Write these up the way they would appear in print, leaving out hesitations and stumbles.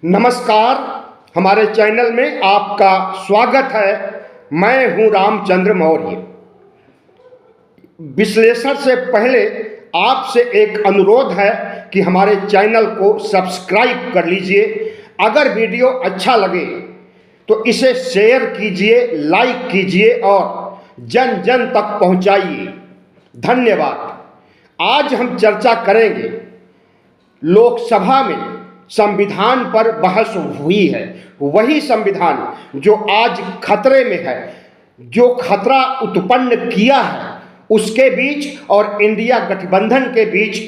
नमस्कार। हमारे चैनल में आपका स्वागत है। मैं हूं रामचंद्र मौर्य। विश्लेषण से पहले आपसे एक अनुरोध है कि हमारे चैनल को सब्सक्राइब कर लीजिए। अगर वीडियो अच्छा लगे तो इसे शेयर कीजिए, लाइक कीजिए और जन जन तक पहुंचाइए। धन्यवाद। आज हम चर्चा करेंगे लोकसभा में संविधान पर बहस हुई है, वही संविधान जो आज खतरे में है, जो खतरा उत्पन्न किया है उसके बीच और इंडिया गठबंधन के बीच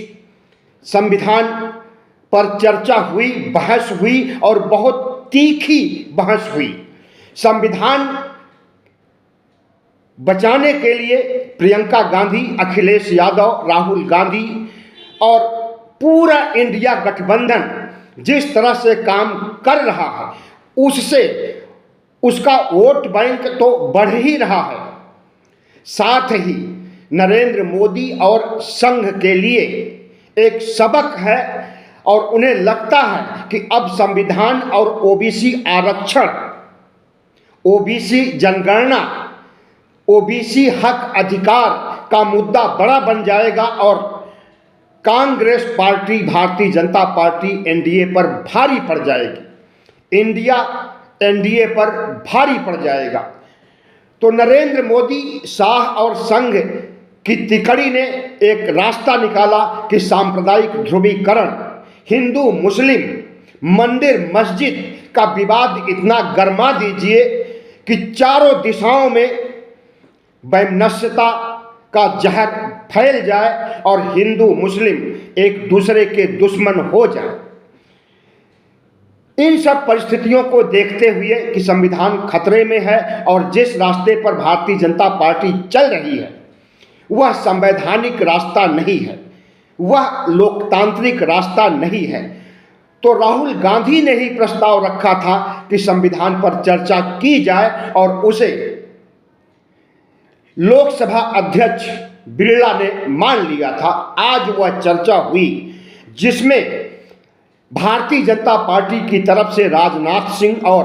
संविधान पर चर्चा हुई, बहस हुई और बहुत तीखी बहस हुई। संविधान बचाने के लिए प्रियंका गांधी, अखिलेश यादव, राहुल गांधी और पूरा इंडिया गठबंधन जिस तरह से काम कर रहा है उससे उसका वोट बैंक तो बढ़ ही रहा है। साथ ही नरेंद्र मोदी और संघ के लिए एक सबक है और उन्हें लगता है कि अब संविधान और ओबीसी आरक्षण, ओबीसी जनगणना, ओबीसी हक अधिकार का मुद्दा बड़ा बन जाएगा और Congress party, Bharatiya Janata party NDA पर भारी पड़ जाएगी। इंडिया एनडीए पर भारी पड़ जाएगा। तो नरेंद्र मोदी, शाह और संघ की तिकड़ी ने एक रास्ता निकाला कि सांप्रदायिक ध्रुवीकरण, हिंदू मुस्लिम, मंदिर मस्जिद का विवाद इतना गर्मा दीजिए कि चारों दिशाओं में वैमनस्यता का जहर फैल जाए और हिंदू मुस्लिम एक दूसरे के दुश्मन हो जाए। इन सब परिस्थितियों को देखते हुए कि संविधान खतरे में है और जिस रास्ते पर भारतीय जनता पार्टी चल रही है वह संवैधानिक रास्ता नहीं है, वह लोकतांत्रिक रास्ता नहीं है, तो राहुल गांधी ने ही प्रस्ताव रखा था कि संविधान पर चर्चा की जाए और उसे लोकसभा अध्यक्ष बिरला ने मान लिया था। आज वह चर्चा हुई जिसमें भारतीय जनता पार्टी की तरफ से राजनाथ सिंह और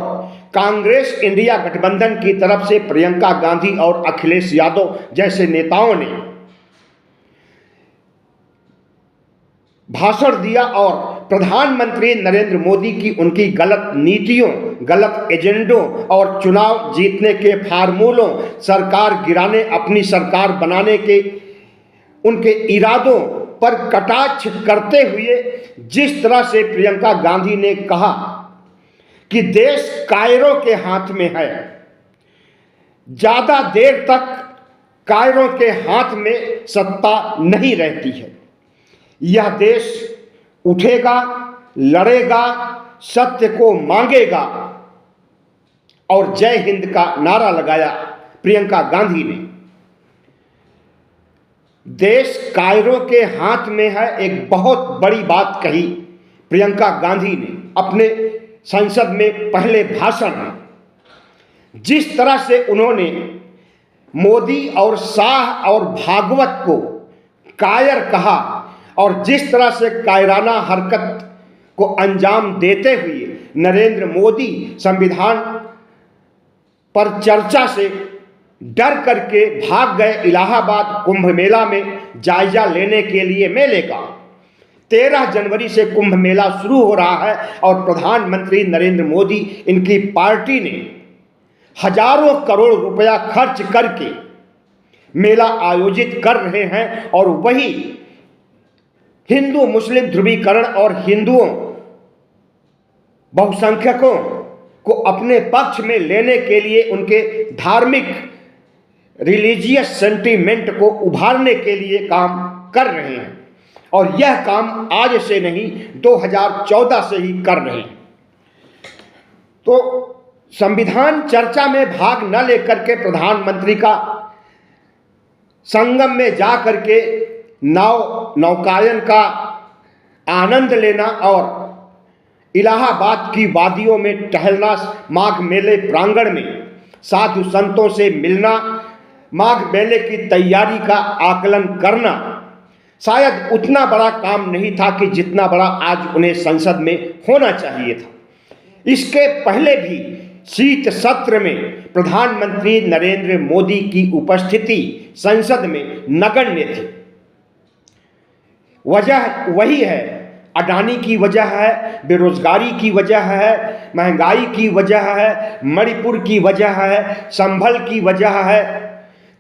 कांग्रेस इंडिया गठबंधन की तरफ से प्रियंका गांधी और अखिलेश यादव जैसे नेताओं ने भाषण दिया और प्रधानमंत्री नरेंद्र मोदी की उनकी गलत नीतियों, गलत एजेंडों और चुनाव जीतने के फार्मूलों, सरकार गिराने, अपनी सरकार बनाने के उनके इरादों पर कटाक्ष करते हुए जिस तरह से प्रियंका गांधी ने कहा कि देश कायरों के हाथ में है, ज्यादा देर तक कायरों के हाथ में सत्ता नहीं रहती है, यह देश उठेगा, लड़ेगा, सत्य को मांगेगा और जय हिंद का नारा लगाया प्रियंका गांधी ने। देश कायरों के हाथ में है, एक बहुत बड़ी बात कही प्रियंका गांधी ने अपने संसद में पहले भाषण में। जिस तरह से उन्होंने मोदी और शाह और भागवत को कायर कहा और जिस तरह से कायराना हरकत को अंजाम देते हुए नरेंद्र मोदी संविधान पर चर्चा से डर करके भाग गए इलाहाबाद कुंभ मेला में जायजा लेने के लिए। मेले का 13 जनवरी से कुंभ मेला शुरू हो रहा है और प्रधानमंत्री नरेंद्र मोदी, इनकी पार्टी ने हजारों करोड़ रुपया खर्च करके मेला आयोजित कर रहे हैं और वही हिंदू मुस्लिम ध्रुवीकरण और हिंदुओं, बहुसंख्यकों को अपने पक्ष में लेने के लिए उनके धार्मिक रिलीजियस सेंटीमेंट को उभारने के लिए काम कर रहे हैं और यह काम आज से नहीं 2014 से ही कर रहे हैं। तो संविधान चर्चा में भाग न लेकर के प्रधानमंत्री का संगम में जा करके नौकायन का आनंद लेना और इलाहाबाद की वादियों में टहलना, माघ मेले प्रांगण में साधु संतों से मिलना, माघ मेले की तैयारी का आकलन करना शायद उतना बड़ा काम नहीं था कि जितना बड़ा आज उन्हें संसद में होना चाहिए था। इसके पहले भी शीत सत्र में प्रधानमंत्री नरेंद्र मोदी की उपस्थिति संसद में नगण्य थी। वजह वही है, अडानी की वजह है, बेरोजगारी की वजह है, महंगाई की वजह है, मणिपुर की वजह है, संभल की वजह है।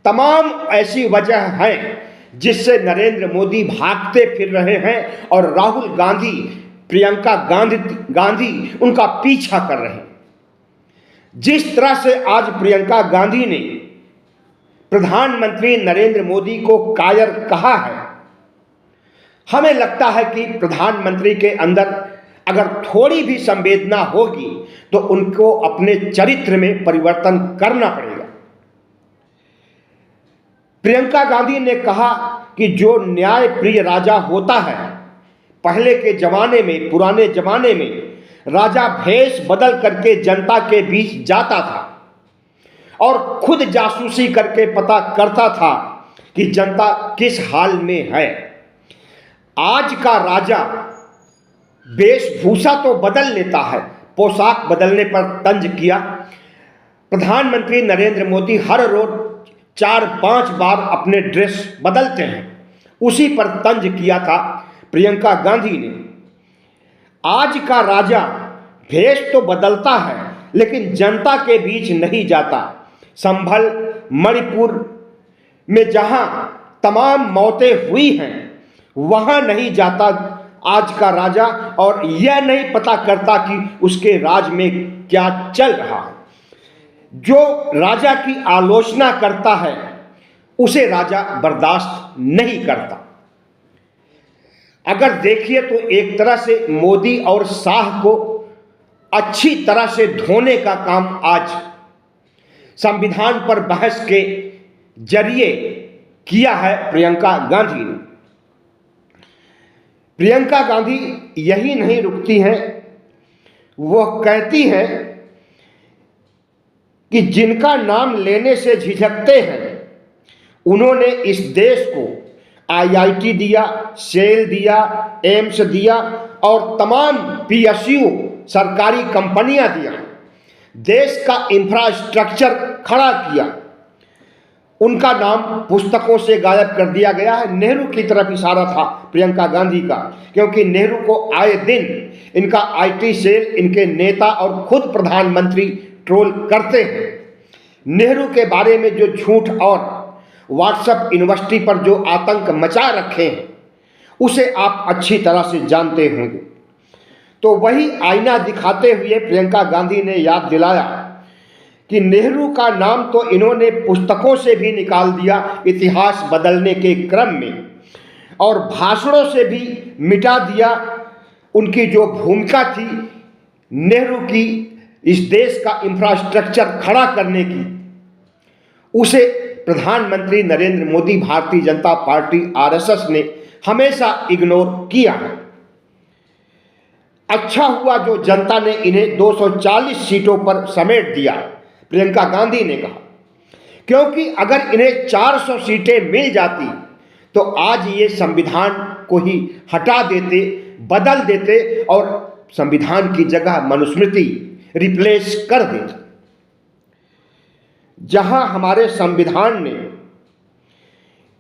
तमाम ऐसी वजह हैं जिससे नरेंद्र मोदी भागते फिर रहे हैं और राहुल गांधी, प्रियंका गांधी उनका पीछा कर रहे हैं। जिस तरह से आज प्रियंका गांधी ने प्रधानमंत्री नरेंद्र मोदी को कायर कहा है, हमें लगता है कि प्रधानमंत्री के अंदर अगर थोड़ी भी संवेदना होगी तो उनको अपने चरित्र में परिवर्तन करना पड़ेगा। प्रियंका गांधी ने कहा कि जो न्याय प्रिय राजा होता है, पहले के जमाने में, पुराने जमाने में राजा भेष बदल करके जनता के बीच जाता था और खुद जासूसी करके पता करता था कि जनता किस हाल में है। आज का राजा वेशभूषा तो बदल लेता है, पोशाक बदलने पर तंज किया। प्रधानमंत्री नरेंद्र मोदी हर रोज 4-5 बार अपने ड्रेस बदलते हैं, उसी पर तंज किया था प्रियंका गांधी ने। आज का राजा भेष तो बदलता है लेकिन जनता के बीच नहीं जाता। संभल, मणिपुर में जहां तमाम मौतें हुई हैं वहां नहीं जाता आज का राजा और यह नहीं पता करता कि उसके राज में क्या चल रहा है। जो राजा की आलोचना करता है उसे राजा बर्दाश्त नहीं करता। अगर देखिए तो एक तरह से मोदी और शाह को अच्छी तरह से धोने का काम आज संविधान पर बहस के जरिए किया है प्रियंका गांधी ने। प्रियंका गांधी यही नहीं रुकती हैं, वह कहती हैं कि जिनका नाम लेने से झिझकते हैं उन्होंने इस देश को आईआईटी दिया, सेल दिया, एम्स दिया और तमाम पीएसयू सरकारी कंपनियां दिया, देश का इंफ्रास्ट्रक्चर खड़ा किया। उनका नाम पुस्तकों से गायब कर दिया गया है। नेहरू की तरफ इशारा था प्रियंका गांधी का, क्योंकि नेहरू को आए दिन इनका आईटी सेल, इनके नेता और खुद प्रधानमंत्री ट्रोल करते हैं। नेहरू के बारे में जो झूठ और व्हाट्सएप यूनिवर्सिटी पर जो आतंक मचा रखे हैं उसे आप अच्छी तरह से जानते होंगे। तो वही आईना दिखाते हुए प्रियंका गांधी ने याद दिलाया कि नेहरू का नाम तो इन्होंने पुस्तकों से भी निकाल दिया इतिहास बदलने के क्रम में, और भाषणों से भी मिटा दिया उनकी जो भूमिका थी नेहरू की इस देश का इंफ्रास्ट्रक्चर खड़ा करने की। उसे प्रधानमंत्री नरेंद्र मोदी, भारतीय जनता पार्टी आरएसएस ने हमेशा इग्नोर किया है। अच्छा हुआ जो जनता ने इन्हें 240 सीटों पर समेट दिया, प्रियंका गांधी ने कहा, क्योंकि अगर इन्हें 400 सीटें मिल जाती तो आज ये संविधान को ही हटा देते, बदल देते और संविधान की जगह मनुस्मृति रिप्लेस कर देते। जहां हमारे संविधान ने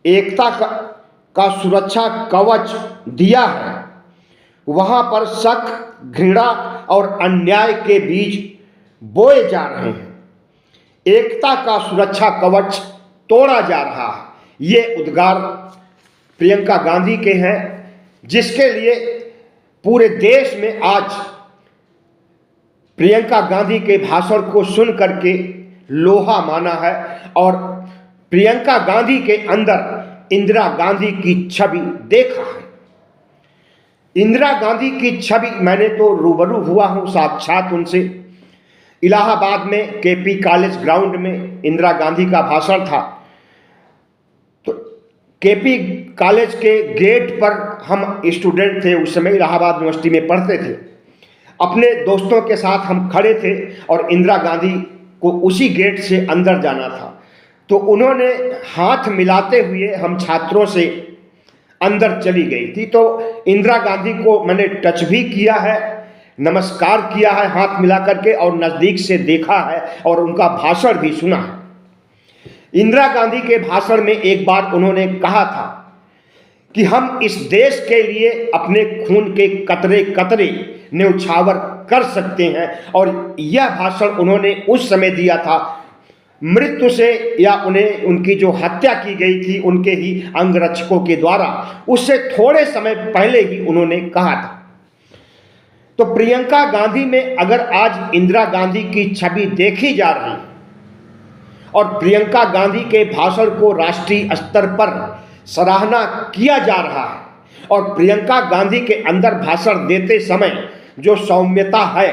एकता का सुरक्षा कवच दिया है, वहां पर शक, घृणा और अन्याय के बीज बोए जा रहे हैं। एकता का सुरक्षा कवच तोड़ा जा रहा है। ये उद्गार प्रियंका गांधी के हैं, जिसके लिए पूरे देश में आज प्रियंका गांधी के भाषण को सुन करके लोहा माना है और प्रियंका गांधी के अंदर इंदिरा गांधी की छवि देखा है। इंदिरा गांधी की छवि मैंने तो रूबरू हुआ हूं साक्षात उनसे। इलाहाबाद में केपी कॉलेज ग्राउंड में इंदिरा गांधी का भाषण था, तो केपी कॉलेज के गेट पर हम स्टूडेंट थे, उस समय इलाहाबाद यूनिवर्सिटी में पढ़ते थे। अपने दोस्तों के साथ हम खड़े थे और इंदिरा गांधी को उसी गेट से अंदर जाना था, तो उन्होंने हाथ मिलाते हुए हम छात्रों से अंदर चली गई थी। तो इंदिरा गांधी को मैंने टच भी किया है, नमस्कार किया है हाथ मिला करके और नज़दीक से देखा है और उनका भाषण भी सुना है। इंदिरा गांधी के भाषण में एक बार उन्होंने कहा था कि हम इस देश के लिए अपने खून के कतरे कतरे न्यौछावर कर सकते हैं, और यह भाषण उन्होंने उस समय दिया था मृत्यु से, या उन्हें उनकी जो हत्या की गई थी उनके ही अंगरक्षकों के द्वारा, उससे थोड़े समय पहले ही उन्होंने कहा था। तो प्रियंका गांधी में अगर आज इंदिरा गांधी की छवि देखी जा रही है और प्रियंका गांधी के भाषण को राष्ट्रीय स्तर पर सराहना किया जा रहा है, और प्रियंका गांधी के अंदर भाषण देते समय जो सौम्यता है,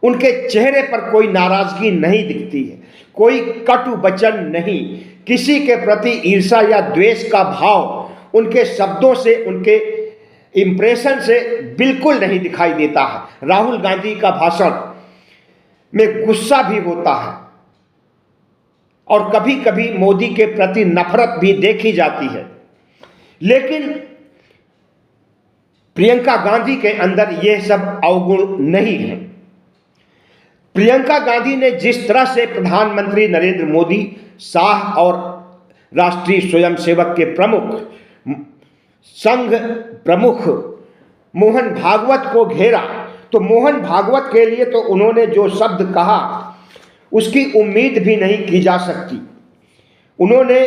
उनके चेहरे पर कोई नाराजगी नहीं दिखती है, कोई कटु वचन नहीं, किसी के प्रति ईर्ष्या या द्वेष का भाव उनके शब्दों से, उनके इंप्रेशन से बिल्कुल नहीं दिखाई देता है। राहुल गांधी का भाषण में गुस्सा भी होता है और कभी कभी मोदी के प्रति नफरत भी देखी जाती है, लेकिन प्रियंका गांधी के अंदर यह सब अवगुण नहीं है। प्रियंका गांधी ने जिस तरह से प्रधानमंत्री नरेंद्र मोदी, शाह और राष्ट्रीय स्वयंसेवक के प्रमुख, संघ प्रमुख मोहन भागवत को घेरा, तो मोहन भागवत के लिए तो उन्होंने जो शब्द कहा उसकी उम्मीद भी नहीं की जा सकती। उन्होंने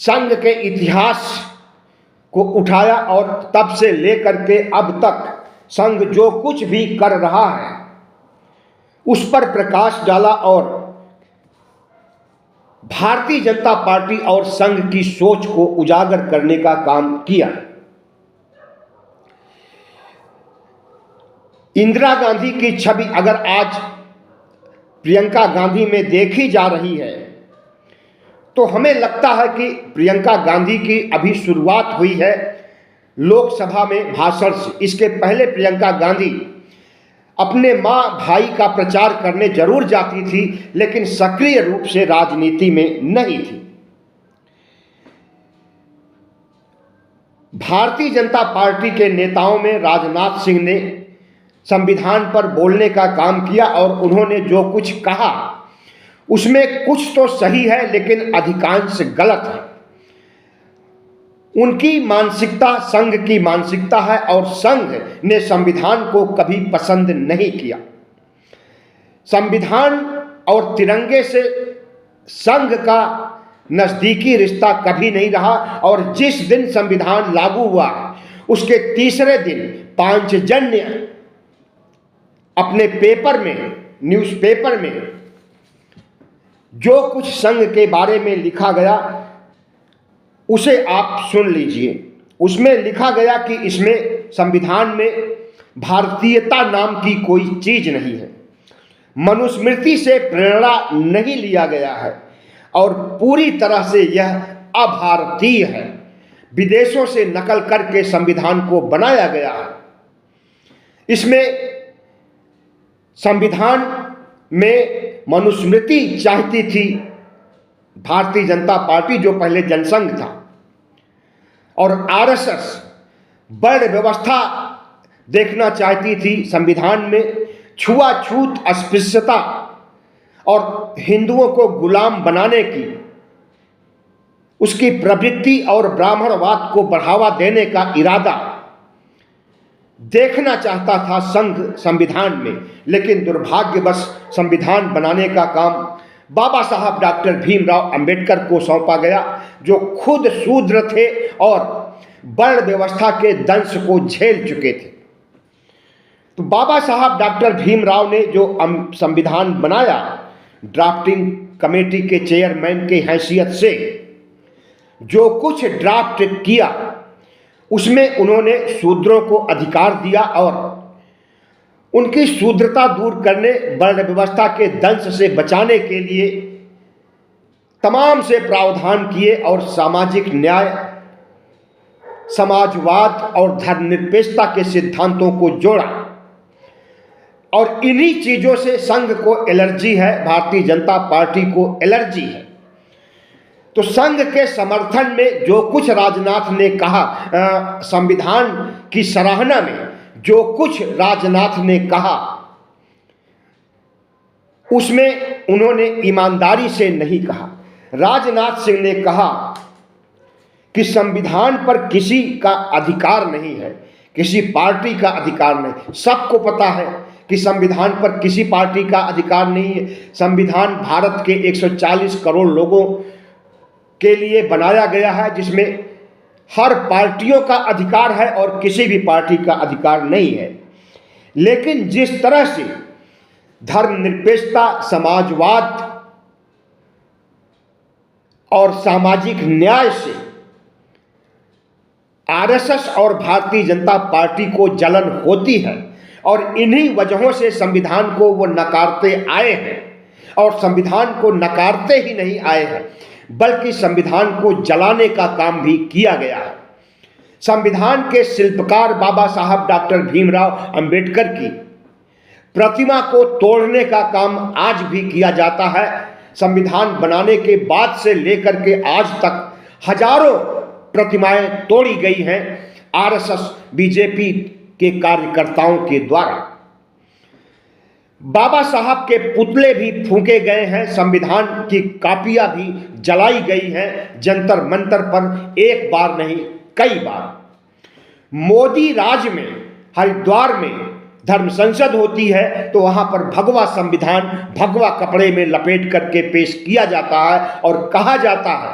संघ के इतिहास को उठाया और तब से लेकर के अब तक संघ जो कुछ भी कर रहा है उस पर प्रकाश डाला और भारतीय जनता पार्टी और संघ की सोच को उजागर करने का काम किया। इंदिरा गांधी की छवि अगर आज प्रियंका गांधी में देखी जा रही है तो हमें लगता है कि प्रियंका गांधी की अभी शुरुआत हुई है लोकसभा में भाषण से। इसके पहले प्रियंका गांधी अपने माँ भाई का प्रचार करने जरूर जाती थी, लेकिन सक्रिय रूप से राजनीति में नहीं थी। भारतीय जनता पार्टी के नेताओं में राजनाथ सिंह ने संविधान पर बोलने का काम किया और उन्होंने जो कुछ कहा उसमें कुछ तो सही है लेकिन अधिकांश गलत है। उनकी मानसिकता संघ की मानसिकता है और संघ ने संविधान को कभी पसंद नहीं किया। संविधान और तिरंगे से संघ का नज़दीकी रिश्ता कभी नहीं रहा, और जिस दिन संविधान लागू हुआ उसके तीसरे दिन पांचजन्य अपने पेपर में, न्यूज़पेपर में जो कुछ संघ के बारे में लिखा गया उसे आप सुन लीजिए। उसमें लिखा गया कि इसमें संविधान में भारतीयता नाम की कोई चीज नहीं है, मनुस्मृति से प्रेरणा नहीं लिया गया है और पूरी तरह से यह अभारतीय है, विदेशों से नकल करके संविधान को बनाया गया है। इसमें संविधान में मनुस्मृति चाहती थी भारतीय जनता पार्टी जो पहले जनसंघ था, और आरएसएस वर्ण व्यवस्था देखना चाहती थी संविधान में, छुआछूत, अस्पृश्यता और हिंदुओं को गुलाम बनाने की उसकी प्रवृत्ति और ब्राह्मणवाद को बढ़ावा देने का इरादा देखना चाहता था संघ संविधान में। लेकिन दुर्भाग्यवश संविधान बनाने का काम बाबा साहब डॉक्टर भीमराव अंबेडकर को सौंपा गया, जो खुद शूद्र थे और वर्ण व्यवस्था के दंश को झेल चुके थे। तो बाबा साहब डॉक्टर भीमराव ने जो संविधान बनाया, ड्राफ्टिंग कमेटी के चेयरमैन की हैसियत से जो कुछ ड्राफ्ट किया उसमें उन्होंने शूद्रों को अधिकार दिया और उनकी शूद्रता दूर करने, वर्ण व्यवस्था के दंश से बचाने के लिए तमाम से प्रावधान किए और सामाजिक न्याय, समाजवाद और धर्मनिरपेक्षता के सिद्धांतों को जोड़ा। और इन्हीं चीज़ों से संघ को एलर्जी है, भारतीय जनता पार्टी को एलर्जी है। तो संघ के समर्थन में जो कुछ राजनाथ ने कहा, संविधान की सराहना में जो कुछ राजनाथ ने कहा, उसमें उन्होंने ईमानदारी से नहीं कहा। राजनाथ सिंह ने कहा कि संविधान पर किसी का अधिकार नहीं है, किसी पार्टी का अधिकार नहीं। सबको पता है कि संविधान पर किसी पार्टी का अधिकार नहीं है। संविधान भारत के 140 करोड़ लोगों के लिए बनाया गया है, जिसमें हर पार्टियों का अधिकार है और किसी भी पार्टी का अधिकार नहीं है। लेकिन जिस तरह से धर्मनिरपेक्षता, समाजवाद और सामाजिक न्याय से आरएसएस और भारतीय जनता पार्टी को जलन होती है और इन्हीं वजहों से संविधान को वो नकारते आए हैं, और संविधान को नकारते ही नहीं आए हैं बल्कि संविधान को जलाने का काम भी किया गया है। संविधान के शिल्पकार बाबा साहब डॉक्टर भीमराव अंबेडकर की प्रतिमा को तोड़ने का काम आज भी किया जाता है। संविधान बनाने के बाद से लेकर के आज तक हजारों प्रतिमाएं तोड़ी गई हैं आरएसएस बीजेपी के कार्यकर्ताओं के द्वारा। बाबा साहब के पुतले भी फूंके गए हैं, संविधान की कापियां भी जलाई गई हैं जंतर मंतर पर, एक बार नहीं कई बार। मोदी राज में हरिद्वार में धर्म संसद होती है तो वहां पर भगवा संविधान भगवा कपड़े में लपेट करके पेश किया जाता है और कहा जाता है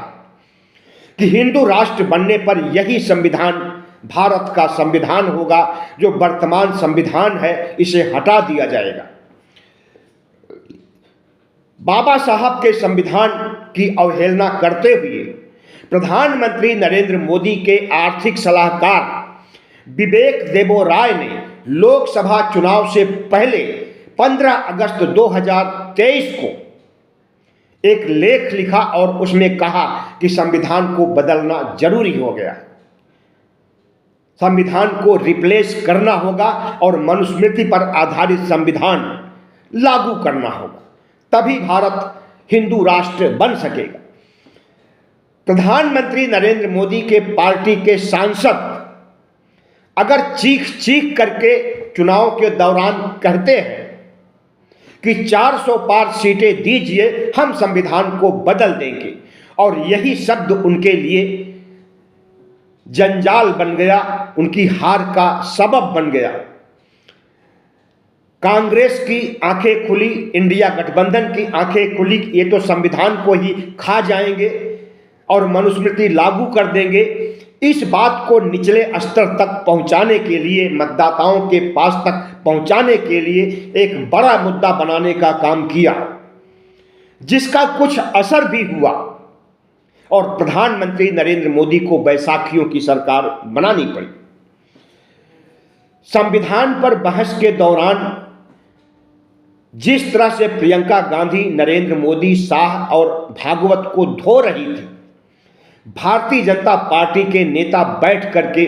कि हिंदू राष्ट्र बनने पर यही संविधान भारत का संविधान होगा, जो वर्तमान संविधान है इसे हटा दिया जाएगा। बाबा साहब के संविधान की अवहेलना करते हुए प्रधानमंत्री नरेंद्र मोदी के आर्थिक सलाहकार विवेक देबोराय ने लोकसभा चुनाव से पहले 15 अगस्त 2023 को एक लेख लिखा और उसमें कहा कि संविधान को बदलना जरूरी हो गया, संविधान को रिप्लेस करना होगा और मनुस्मृति पर आधारित संविधान लागू करना होगा, तभी भारत हिंदू राष्ट्र बन सकेगा। प्रधानमंत्री नरेंद्र मोदी के पार्टी के सांसद अगर चीख चीख करके चुनाव के दौरान कहते हैं कि 400 पार सीटें दीजिए, हम संविधान को बदल देंगे, और यही शब्द उनके लिए जंजाल बन गया, उनकी हार का सबब बन गया। कांग्रेस की आंखें खुली, इंडिया गठबंधन की आंखें खुली, ये तो संविधान को ही खा जाएंगे और मनुस्मृति लागू कर देंगे। इस बात को निचले स्तर तक पहुंचाने के लिए, मतदाताओं के पास तक पहुंचाने के लिए एक बड़ा मुद्दा बनाने का काम किया, जिसका कुछ असर भी हुआ और प्रधानमंत्री नरेंद्र मोदी को बैसाखियों की सरकार बनानी पड़ी। संविधान पर बहस के दौरान जिस तरह से प्रियंका गांधी नरेंद्र मोदी, शाह और भागवत को धो रही थी, भारतीय जनता पार्टी के नेता बैठ करके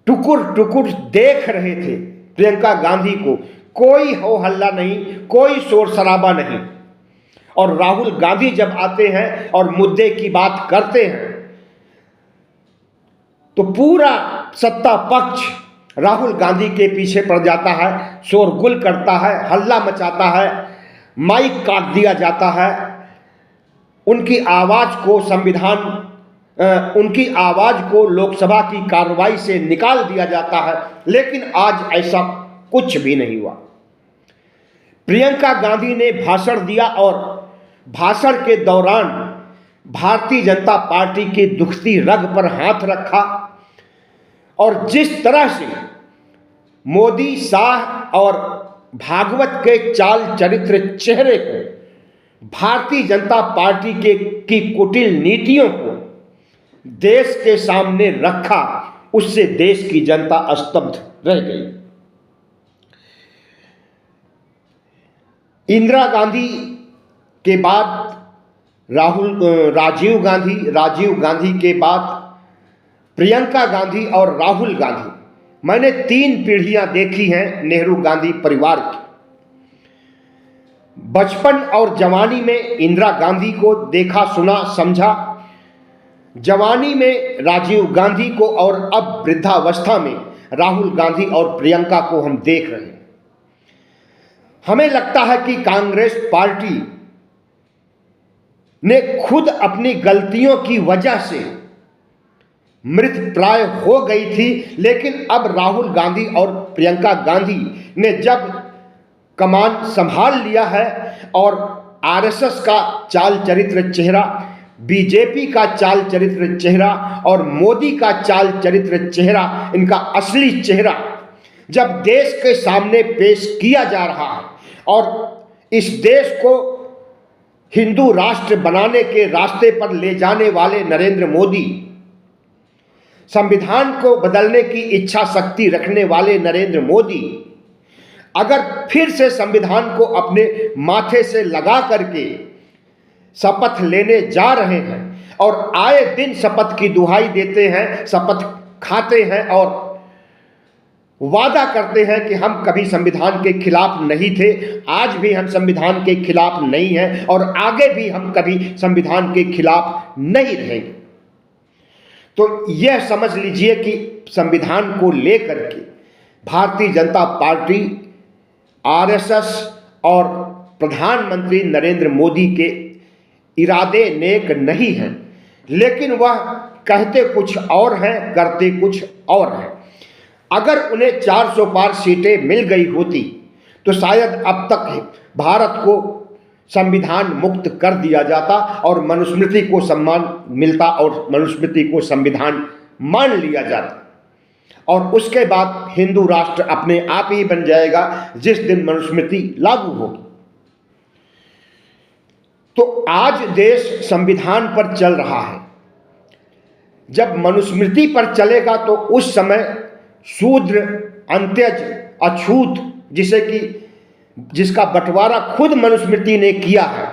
टुकुर टुकुर देख रहे थे प्रियंका गांधी को। कोई हो हल्ला नहीं, कोई शोर शराबा नहीं, और राहुल गांधी जब आते हैं और मुद्दे की बात करते हैं तो पूरा सत्ता पक्ष राहुल गांधी के पीछे पड़ जाता है, शोरगुल करता है, हल्ला मचाता है, माइक काट दिया जाता है, उनकी आवाज को लोकसभा की कार्रवाई से निकाल दिया जाता है। लेकिन आज ऐसा कुछ भी नहीं हुआ। प्रियंका गांधी ने भाषण दिया और भाषण के दौरान भारतीय जनता पार्टी की दुखती रग पर हाथ रखा, और जिस तरह से मोदी, शाह और भागवत के चाल चरित्र चेहरे को, भारतीय जनता पार्टी की कुटिल नीतियों को देश के सामने रखा, उससे देश की जनता स्तब्ध रह गई। इंदिरा गांधी के बाद राजीव गांधी के बाद प्रियंका गांधी और राहुल गांधी, मैंने 3 पीढ़ियां देखी हैं नेहरू गांधी परिवार की। बचपन और जवानी में इंदिरा गांधी को देखा सुना समझा, जवानी में राजीव गांधी को और अब वृद्धावस्था में राहुल गांधी और प्रियंका को हम देख रहे हैं। हमें लगता है कि कांग्रेस पार्टी ने खुद अपनी गलतियों की वजह से मृत प्राय हो गई थी, लेकिन अब राहुल गांधी और प्रियंका गांधी ने जब कमान संभाल लिया है और आरएसएस का चाल चरित्र चेहरा, बीजेपी का चाल चरित्र चेहरा और मोदी का चाल चरित्र चेहरा, इनका असली चेहरा जब देश के सामने पेश किया जा रहा है और इस देश को हिंदू राष्ट्र बनाने के रास्ते पर ले जाने वाले नरेंद्र मोदी, संविधान को बदलने की इच्छा शक्ति रखने वाले नरेंद्र मोदी अगर फिर से संविधान को अपने माथे से लगा करके शपथ लेने जा रहे हैं और आए दिन शपथ की दुहाई देते हैं, शपथ खाते हैं और वादा करते हैं कि हम कभी संविधान के खिलाफ नहीं थे, आज भी हम संविधान के खिलाफ नहीं हैं और आगे भी हम कभी संविधान के खिलाफ नहीं रहेंगे, तो यह समझ लीजिए कि संविधान को लेकर के भारतीय जनता पार्टी, आरएसएस और प्रधानमंत्री नरेंद्र मोदी के इरादे नेक नहीं हैं, लेकिन वह कहते कुछ और हैं, करते कुछ और हैं। अगर उन्हें 400 पार सीटें मिल गई होती तो शायद अब तक भारत को संविधान मुक्त कर दिया जाता और मनुस्मृति को सम्मान मिलता और मनुस्मृति को संविधान मान लिया जाता और उसके बाद हिंदू राष्ट्र अपने आप ही बन जाएगा जिस दिन मनुस्मृति लागू होगी। तो आज देश संविधान पर चल रहा है, जब मनुस्मृति पर चलेगा तो उस समय शूद्र, अंत्यज, अछूत जिसका बंटवारा खुद मनुस्मृति ने किया है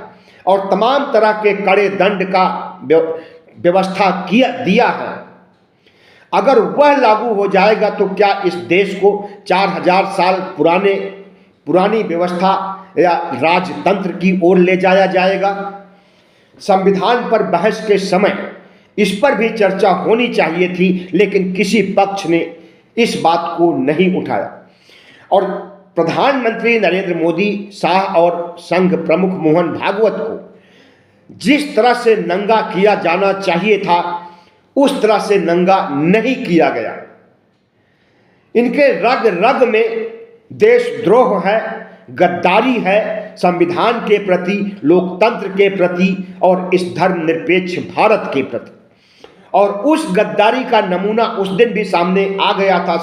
और तमाम तरह के कड़े दंड का व्यवस्था दिया है, अगर वह लागू हो जाएगा तो क्या इस देश को 4000 साल पुरानी व्यवस्था या राजतंत्र की ओर ले जाया जाएगा? संविधान पर बहस के समय इस पर भी चर्चा होनी चाहिए थी, लेकिन किसी पक्ष ने इस बात को नहीं उठाया और प्रधानमंत्री नरेंद्र मोदी, शाह और संघ प्रमुख मोहन भागवत को जिस तरह से नंगा किया जाना चाहिए था उस तरह से नंगा नहीं किया गया। इनके रग रग में देशद्रोह है, गद्दारी है संविधान के प्रति, लोकतंत्र के प्रति और इस धर्मनिरपेक्ष भारत के प्रति। और उस गद्दारी का नमूना उस दिन भी सामने आ गया था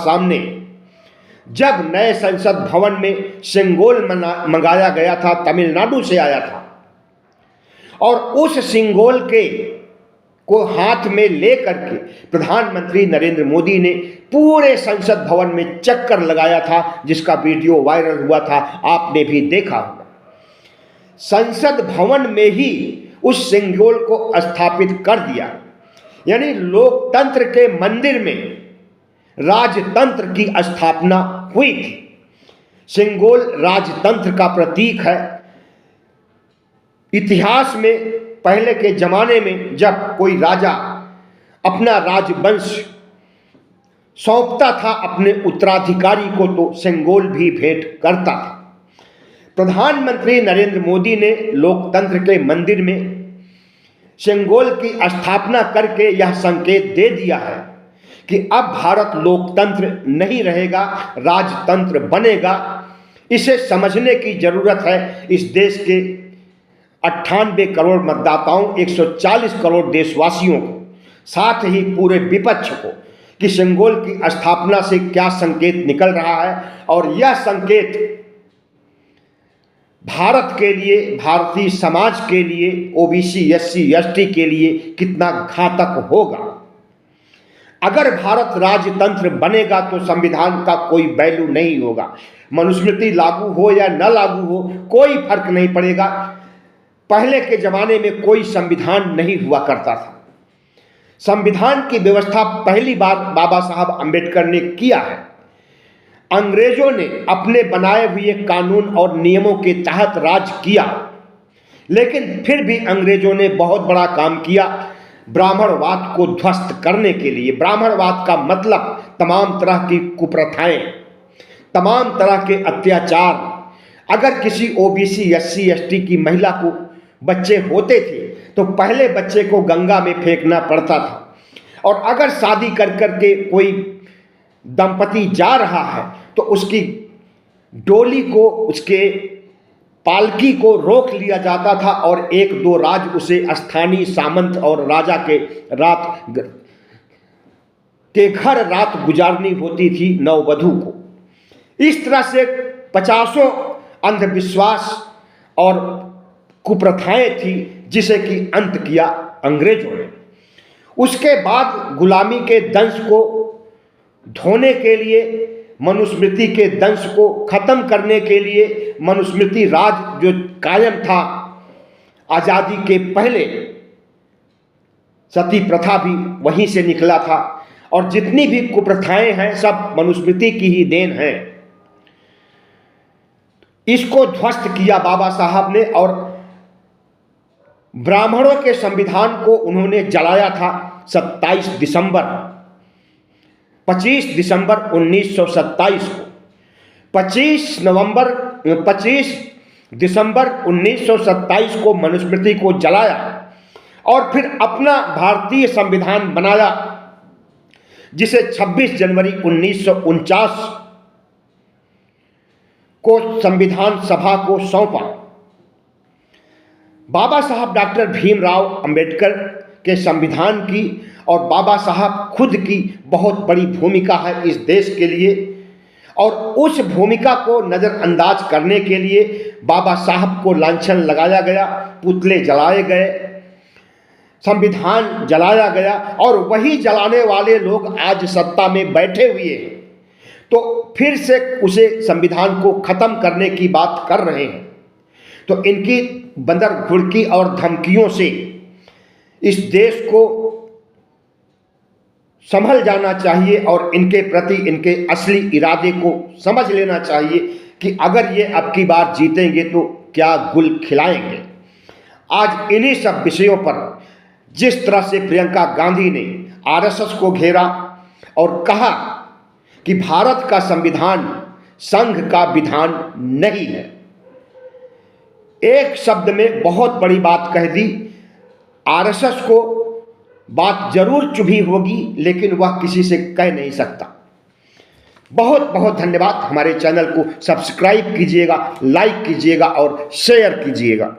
जब नए संसद भवन में सिंगोल मंगाया गया था, तमिलनाडु से आया था और उस सिंगोल को हाथ में लेकर के प्रधानमंत्री नरेंद्र मोदी ने पूरे संसद भवन में चक्कर लगाया था, जिसका वीडियो वायरल हुआ था, आपने भी देखा होगा। संसद भवन में ही उस सिंगोल को स्थापित कर दिया, यानी लोकतंत्र के मंदिर में राजतंत्र की स्थापना हुई थी। सिंगोल राजतंत्र का प्रतीक है। इतिहास में पहले के जमाने में जब कोई राजा अपना राजवंश सौंपता था अपने उत्तराधिकारी को तो सिंगोल भी भेंट करता था। प्रधानमंत्री नरेंद्र मोदी ने लोकतंत्र के मंदिर में सिंगोल की स्थापना करके यह संकेत दे दिया है कि अब भारत लोकतंत्र नहीं रहेगा, राजतंत्र बनेगा। इसे समझने की जरूरत है इस देश के 98 करोड़ मतदाताओं, 140 करोड़ देशवासियों को, साथ ही पूरे विपक्ष को, कि सिंगोल की स्थापना से क्या संकेत निकल रहा है और यह संकेत भारत के लिए, भारतीय समाज के लिए, ओबीसी, एससी, एसटी के लिए कितना घातक होगा। अगर भारत राजतंत्र बनेगा तो संविधान का कोई वैल्यू नहीं होगा। मनुस्मृति लागू हो या न लागू हो कोई फर्क नहीं पड़ेगा। पहले के जमाने में कोई संविधान नहीं हुआ करता था। संविधान की व्यवस्था पहली बार बाबा साहब अंबेडकर ने किया है। अंग्रेजों ने अपने बनाए हुए कानून और नियमों के तहत राज किया, लेकिन फिर भी अंग्रेजों ने बहुत बड़ा काम किया ब्राह्मणवाद को ध्वस्त करने के लिए। ब्राह्मणवाद का मतलब तमाम तरह की कुप्रथाएं, तमाम तरह के अत्याचार। अगर किसी ओबीसी SC ST की महिला को बच्चे होते थे तो पहले बच्चे को गंगा में फेंकना पड़ता था, और अगर शादी कर करके कोई दंपति जा रहा है तो उसकी डोली को, उसके पालकी को रोक लिया जाता था और 1-2 राज उसे स्थानीय सामंत और राजा के घर रात गुजारनी होती थी नववधू को। इस तरह से 50 अंधविश्वास और कुप्रथाएं थी जिसे कि अंत किया अंग्रेजों ने। उसके बाद गुलामी के दंश को धोने के लिए, मनुस्मृति के दंश को खत्म करने के लिए, मनुस्मृति राज जो कायम था आजादी के पहले, सती प्रथा भी वहीं से निकला था, और जितनी भी कुप्रथाएं हैं सब मनुस्मृति की ही देन है। इसको ध्वस्त किया बाबा साहब ने, और ब्राह्मणों के संविधान को उन्होंने जलाया था 25 दिसंबर 1927 को। 25 दिसंबर 1927 को मनुस्मृति को जलाया और फिर अपना भारतीय संविधान बनाया, जिसे 26 जनवरी 1949 को संविधान सभा को सौंपा। बाबा साहब डॉक्टर भीमराव अंबेडकर के संविधान की और बाबा साहब खुद की बहुत बड़ी भूमिका है इस देश के लिए, और उस भूमिका को नज़रअंदाज करने के लिए बाबा साहब को लांछन लगाया गया, पुतले जलाए गए, संविधान जलाया गया, और वही जलाने वाले लोग आज सत्ता में बैठे हुए हैं तो फिर से उसे संविधान को खत्म करने की बात कर रहे हैं। तो इनकी बंदर घुड़की और धमकियों से इस देश को संभल जाना चाहिए और इनके प्रति इनके असली इरादे को समझ लेना चाहिए कि अगर ये अब की बार जीतेंगे तो क्या गुल खिलाएंगे। आज इन्हीं सब विषयों पर जिस तरह से प्रियंका गांधी ने RSS को घेरा और कहा कि भारत का संविधान संघ का विधान नहीं है, एक शब्द में बहुत बड़ी बात कह दी। RSS को बात जरूर चुभी होगी, लेकिन वह किसी से कह नहीं सकता। बहुत बहुत धन्यवाद। हमारे चैनल को सब्सक्राइब कीजिएगा, लाइक कीजिएगा और शेयर कीजिएगा।